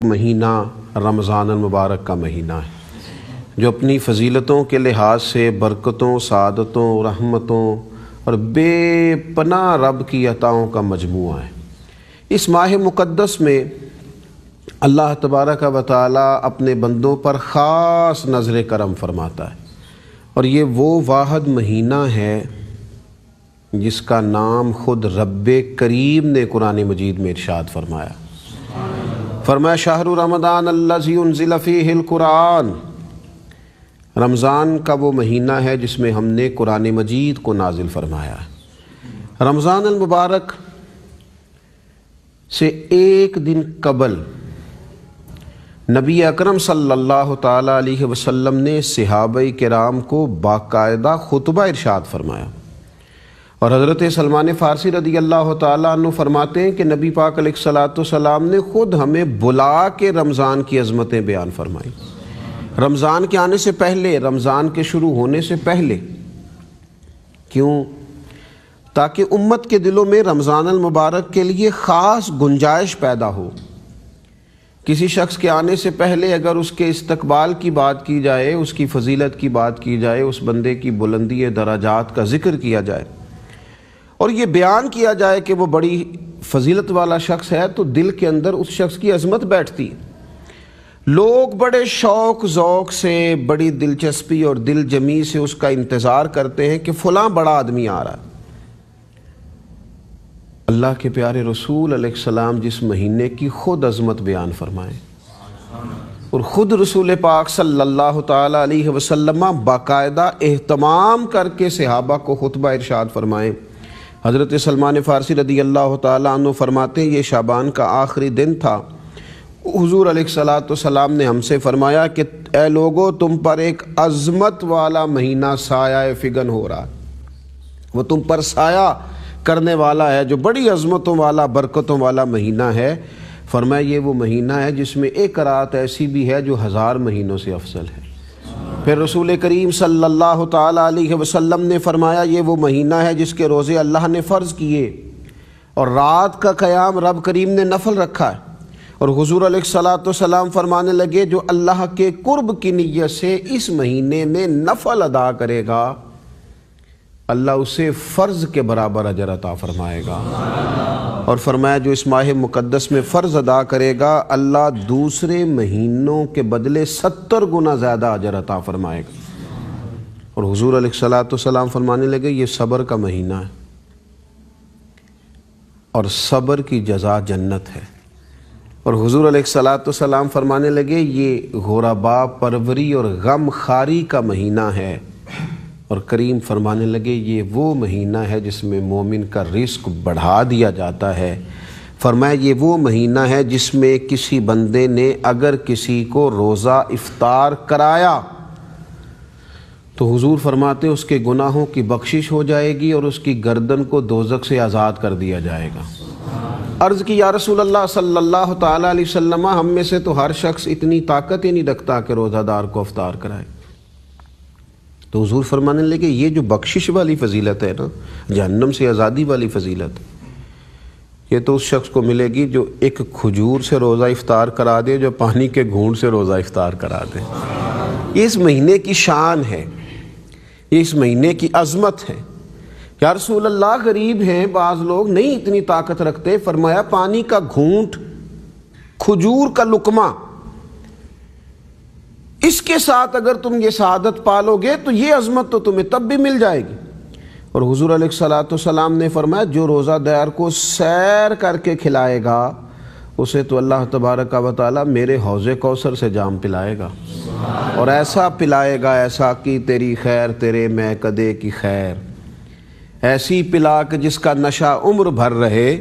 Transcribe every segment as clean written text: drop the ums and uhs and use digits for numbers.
مہینہ رمضان المبارک کا مہینہ ہے جو اپنی فضیلتوں کے لحاظ سے برکتوں، سعادتوں، رحمتوں اور بے پناہ رب کی عطاؤں کا مجموعہ ہے۔ اس ماہ مقدس میں اللہ تبارک و تعالی اپنے بندوں پر خاص نظر کرم فرماتا ہے، اور یہ وہ واحد مہینہ ہے جس کا نام خود رب کریم نے قرآن مجید میں ارشاد فرمایا۔ فرمایا شہر رمضان الذی انزل فیہ القرآن، رمضان کا وہ مہینہ ہے جس میں ہم نے قرآن مجید کو نازل فرمایا ہے۔ رمضان المبارک سے ایک دن قبل نبی اکرم صلی اللہ تعالی علیہ وسلم نے صحابہ کرام کو باقاعدہ خطبہ ارشاد فرمایا، اور حضرت سلمان فارسی رضی اللہ تعالیٰ عنہ فرماتے ہیں کہ نبی پاک علیہ الصلوۃ والسلام نے خود ہمیں بلا کے رمضان کی عظمتیں بیان فرمائیں، رمضان کے آنے سے پہلے، رمضان کے شروع ہونے سے پہلے۔ کیوں؟ تاکہ امت کے دلوں میں رمضان المبارک کے لیے خاص گنجائش پیدا ہو۔ کسی شخص کے آنے سے پہلے اگر اس کے استقبال کی بات کی جائے، اس کی فضیلت کی بات کی جائے، اس بندے کی بلندی درجات کا ذکر کیا جائے اور یہ بیان کیا جائے کہ وہ بڑی فضیلت والا شخص ہے، تو دل کے اندر اس شخص کی عظمت بیٹھتی۔ لوگ بڑے شوق ذوق سے، بڑی دلچسپی اور دل جمی سے اس کا انتظار کرتے ہیں کہ فلاں بڑا آدمی آ رہا ہے۔ اللہ کے پیارے رسول علیہ السلام جس مہینے کی خود عظمت بیان فرمائیں، اور خود رسول پاک صلی اللہ تعالی علیہ وسلم باقاعدہ اہتمام کر کے صحابہ کو خطبہ ارشاد فرمائیں۔ حضرت سلمان فارسی رضی اللہ تعالیٰ عنہ فرماتے ہیں یہ شعبان کا آخری دن تھا، حضور علیہ الصلوۃ والسلام نے ہم سے فرمایا کہ اے لوگو، تم پر ایک عظمت والا مہینہ سایہ فگن ہو رہا ہے، وہ تم پر سایہ کرنے والا ہے جو بڑی عظمتوں والا، برکتوں والا مہینہ ہے۔ فرمایا یہ وہ مہینہ ہے جس میں ایک رات ایسی بھی ہے جو 1000 مہینوں سے افضل ہے۔ پھر رسول کریم صلی اللہ تعالی علیہ وسلم نے فرمایا یہ وہ مہینہ ہے جس کے روزے اللہ نے فرض کیے اور رات کا قیام رب کریم نے نفل رکھا ہے، اور حضور علیہ الصلوۃ والسلام فرمانے لگے جو اللہ کے قرب کی نیت سے اس مہینے میں نفل ادا کرے گا، اللہ اسے فرض کے برابر اجر عطا فرمائے گا، اور فرمایا جو اس ماہ مقدس میں فرض ادا کرے گا اللہ دوسرے مہینوں کے بدلے 70 گنا زیادہ اجر عطا فرمائے گا۔ اور حضور علیہ الصلوۃ والسلام فرمانے لگے یہ صبر کا مہینہ ہے، اور صبر کی جزا جنت ہے۔ اور حضور علیہ الصلوۃ والسلام فرمانے لگے یہ غربا پروری اور غم خاری کا مہینہ ہے، اور کریم فرمانے لگے یہ وہ مہینہ ہے جس میں مومن کا رزق بڑھا دیا جاتا ہے۔ فرمایا یہ وہ مہینہ ہے جس میں کسی بندے نے اگر کسی کو روزہ افطار کرایا تو حضور فرماتے اس کے گناہوں کی بخشش ہو جائے گی اور اس کی گردن کو دوزخ سے آزاد کر دیا جائے گا۔ عرض کی یا رسول اللہ صلی اللہ تعالی علیہ وسلم، ہم میں سے تو ہر شخص اتنی طاقت ہی نہیں رکھتا کہ روزہ دار کو افطار کرائے۔ تو حضور فرمانے لگے یہ جو بخشش والی فضیلت ہے نا، جہنم سے آزادی والی فضیلت، یہ تو اس شخص کو ملے گی جو ایک کھجور سے روزہ افطار کرا دے، جو پانی کے گھونٹ سے روزہ افطار کرا دے۔ یہ اس مہینے کی شان ہے، یہ اس مہینے کی عظمت ہے۔ یا رسول اللہ غریب ہیں بعض لوگ، نہیں اتنی طاقت رکھتے، فرمایا پانی کا گھونٹ، کھجور کا لقمہ، اس کے ساتھ اگر تم یہ سعادت پالو گے تو یہ عظمت تو تمہیں تب بھی مل جائے گی۔ اور حضور علیہ الصلوۃ والسلام نے فرمایا جو روزہ دار کو سیر کر کے کھلائے گا اسے تو اللہ تبارک و تعالی میرے حوض کوثر سے جام پلائے گا، اور ایسا پلائے گا ایسا کہ تیری خیر تیرے میں کدے کی خیر، ایسی پلا کہ جس کا نشہ عمر بھر رہے۔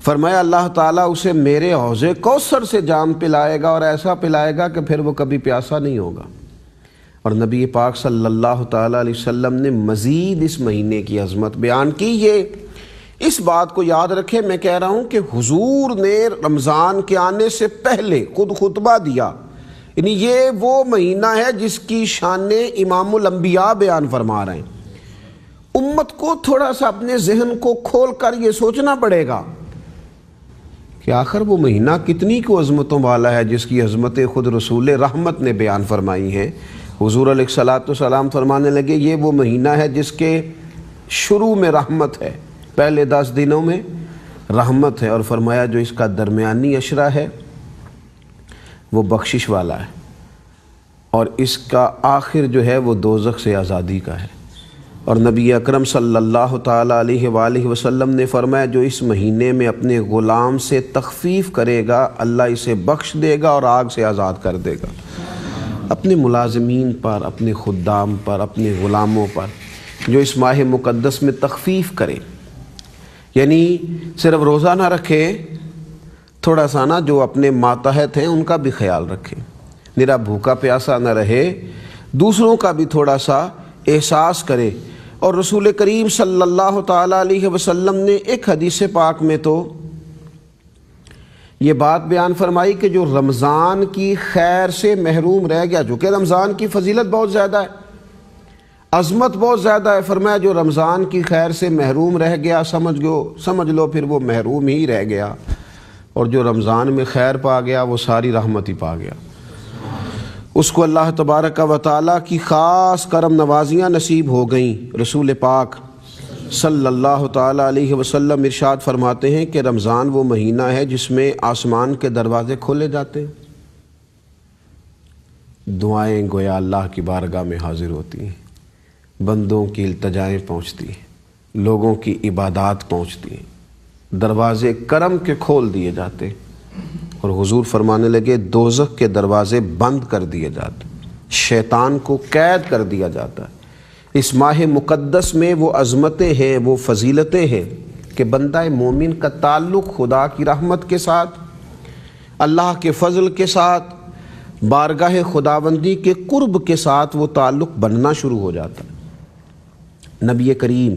فرمایا اللہ تعالیٰ اسے میرے حوض کوثر سے جام پلائے گا، اور ایسا پلائے گا کہ پھر وہ کبھی پیاسا نہیں ہوگا۔ اور نبی پاک صلی اللہ تعالیٰ علیہ وسلم نے مزید اس مہینے کی عظمت بیان کی۔ یہ اس بات کو یاد رکھے، میں کہہ رہا ہوں کہ حضور نے رمضان کے آنے سے پہلے خود خطبہ دیا، یعنی یہ وہ مہینہ ہے جس کی شان امام الانبیاء بیان فرما رہے ہیں۔ امت کو تھوڑا سا اپنے ذہن کو کھول کر یہ سوچنا پڑے گا کہ آخر وہ مہینہ کتنی کو عظمتوں والا ہے جس کی عظمتیں خود رسول رحمت نے بیان فرمائی ہیں۔ حضور علیہ الصلاۃ والسلام فرمانے لگے یہ وہ مہینہ ہے جس کے شروع میں رحمت ہے، پہلے 10 دنوں میں رحمت ہے، اور فرمایا جو اس کا درمیانی عشرہ ہے وہ بخشش والا ہے، اور اس کا آخر جو ہے وہ دوزخ سے آزادی کا ہے۔ اور نبی اکرم صلی اللہ تعالیٰ علیہ وآلہ وسلم نے فرمایا جو اس مہینے میں اپنے غلام سے تخفیف کرے گا اللہ اسے بخش دے گا اور آگ سے آزاد کر دے گا۔ اپنے ملازمین پر، اپنے خدام پر، اپنے غلاموں پر جو اس ماہ مقدس میں تخفیف کرے، یعنی صرف روزہ نہ رکھے، تھوڑا سا نا جو اپنے ماتحت ہیں ان کا بھی خیال رکھے، میرا بھوکا پیاسا نہ رہے، دوسروں کا بھی تھوڑا سا احساس کرے۔ اور رسول کریم صلی اللہ تعالیٰ علیہ وسلم نے ایک حدیث پاک میں تو یہ بات بیان فرمائی کہ جو رمضان کی خیر سے محروم رہ گیا، جو کہ رمضان کی فضیلت بہت زیادہ ہے، عظمت بہت زیادہ ہے، فرمایا جو رمضان کی خیر سے محروم رہ گیا سمجھ لو پھر وہ محروم ہی رہ گیا، اور جو رمضان میں خیر پا گیا وہ ساری رحمت ہی پا گیا۔ اس کو اللہ تبارک و تعالیٰ کی خاص کرم نوازیاں نصیب ہو گئیں۔ رسول پاک صلی اللہ تعالیٰ علیہ وسلم ارشاد فرماتے ہیں کہ رمضان وہ مہینہ ہے جس میں آسمان کے دروازے کھولے جاتے ہیں، دعائیں گویا اللہ کی بارگاہ میں حاضر ہوتی ہیں، بندوں کی التجائیں پہنچتی ہیں، لوگوں کی عبادات پہنچتی ہیں، دروازے کرم کے کھول دیے جاتے ہیں، اور حضور فرمانے لگے دوزخ کے دروازے بند کر دیے جاتے، شیطان کو قید کر دیا جاتا ہے۔ اس ماہ مقدس میں وہ عظمتیں ہیں، وہ فضیلتیں ہیں کہ بندہ مومن کا تعلق خدا کی رحمت کے ساتھ، اللہ کے فضل کے ساتھ، بارگاہ خداوندی کے قرب کے ساتھ وہ تعلق بننا شروع ہو جاتا ہے۔ نبی کریم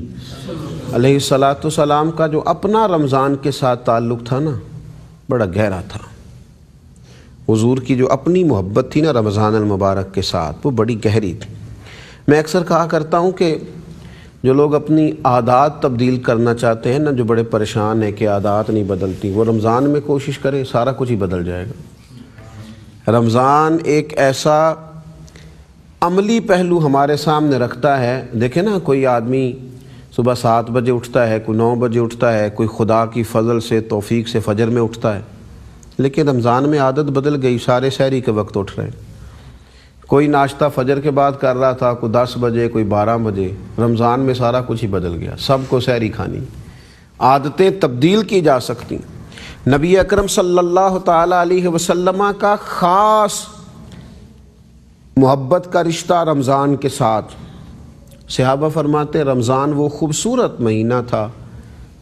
علیہ الصلاۃ والسلام کا جو اپنا رمضان کے ساتھ تعلق تھا نا بڑا گہرا تھا۔ حضور کی جو اپنی محبت تھی نا رمضان المبارک کے ساتھ وہ بڑی گہری تھی۔ میں اکثر کہا کرتا ہوں کہ جو لوگ اپنی عادات تبدیل کرنا چاہتے ہیں نا، جو بڑے پریشان ہیں کہ عادات نہیں بدلتی، وہ رمضان میں کوشش کرے سارا کچھ ہی بدل جائے گا۔ رمضان ایک ایسا عملی پہلو ہمارے سامنے رکھتا ہے۔ دیکھیں نا کوئی آدمی صبح 7 بجے اٹھتا ہے، کوئی 9 بجے اٹھتا ہے، کوئی خدا کی فضل سے توفیق سے فجر میں اٹھتا ہے، لیکن رمضان میں عادت بدل گئی، سارے سحری کے وقت اٹھ رہے ہیں۔ کوئی ناشتہ فجر کے بعد کر رہا تھا، کوئی 10 بجے، کوئی 12 بجے، رمضان میں سارا کچھ ہی بدل گیا، سب کو سحری کھانی۔ عادتیں تبدیل کی جا سکتی۔ نبی اکرم صلی اللہ تعالیٰ علیہ وسلم کا خاص محبت کا رشتہ رمضان کے ساتھ۔ صحابہ فرماتے رمضان وہ خوبصورت مہینہ تھا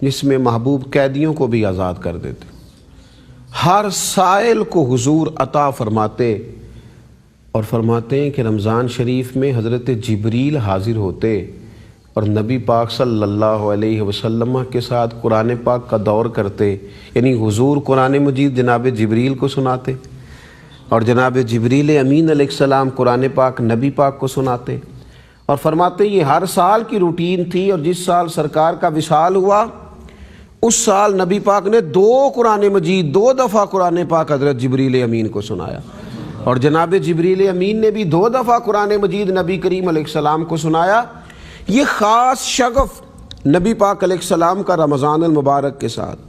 جس میں محبوب قیدیوں کو بھی آزاد کر دیتے، ہر سائل کو حضور عطا فرماتے، اور فرماتے ہیں کہ رمضان شریف میں حضرت جبریل حاضر ہوتے اور نبی پاک صلی اللہ علیہ وسلم کے ساتھ قرآن پاک کا دور کرتے، یعنی حضور قرآن مجید جناب جبریل کو سناتے اور جناب جبریل امین علیہ السلام قرآن پاک نبی پاک کو سناتے، اور فرماتے یہ ہر سال کی روٹین تھی، اور جس سال سرکار کا وصال ہوا اس سال نبی پاک نے 2 قرآن مجید 2 دفعہ قرآن پاک حضرت جبریل امین کو سنایا، اور جناب جبریل امین نے بھی 2 دفعہ قرآن مجید نبی کریم علیہ السلام کو سنایا۔ یہ خاص شغف نبی پاک علیہ السلام کا رمضان المبارک کے ساتھ۔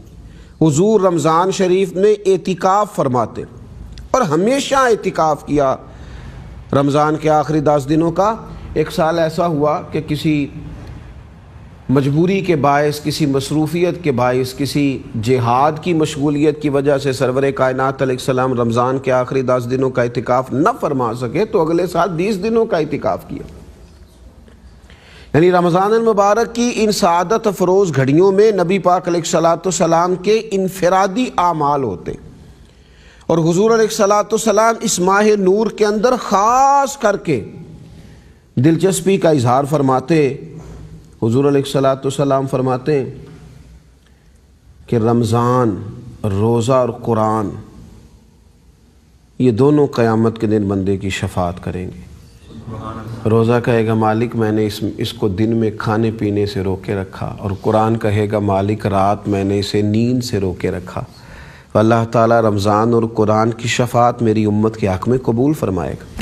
حضور رمضان شریف میں اعتکاف فرماتے اور ہمیشہ اعتکاف کیا رمضان کے آخری 10 دنوں کا۔ ایک سال ایسا ہوا کہ کسی مجبوری کے باعث، کسی مصروفیت کے باعث، کسی جہاد کی مشغولیت کی وجہ سے سرور کائنات علیہ السلام رمضان کے آخری 10 دنوں کا اعتکاف نہ فرما سکے، تو اگلے سال 20 دنوں کا اعتکاف کیا۔ یعنی رمضان المبارک کی ان سعادت افروز گھڑیوں میں نبی پاک علیہ الصلاۃ والسلام کے انفرادی اعمال ہوتے، اور حضور علیہ الصلاۃ والسلام اس ماہ نور کے اندر خاص کر کے دلچسپی کا اظہار فرماتے۔ حضور علیہ الصلاۃ والسلام فرماتے ہیں کہ رمضان، روزہ اور قرآن یہ دونوں قیامت کے دن بندے کی شفاعت کریں گے۔ روزہ کہے گا مالک میں نے اس کو دن میں کھانے پینے سے روکے رکھا، اور قرآن کہے گا مالک رات میں نے اسے نیند سے روکے رکھا۔ اللہ تعالیٰ رمضان اور قرآن کی شفاعت میری امت کے حق میں قبول فرمائے گا۔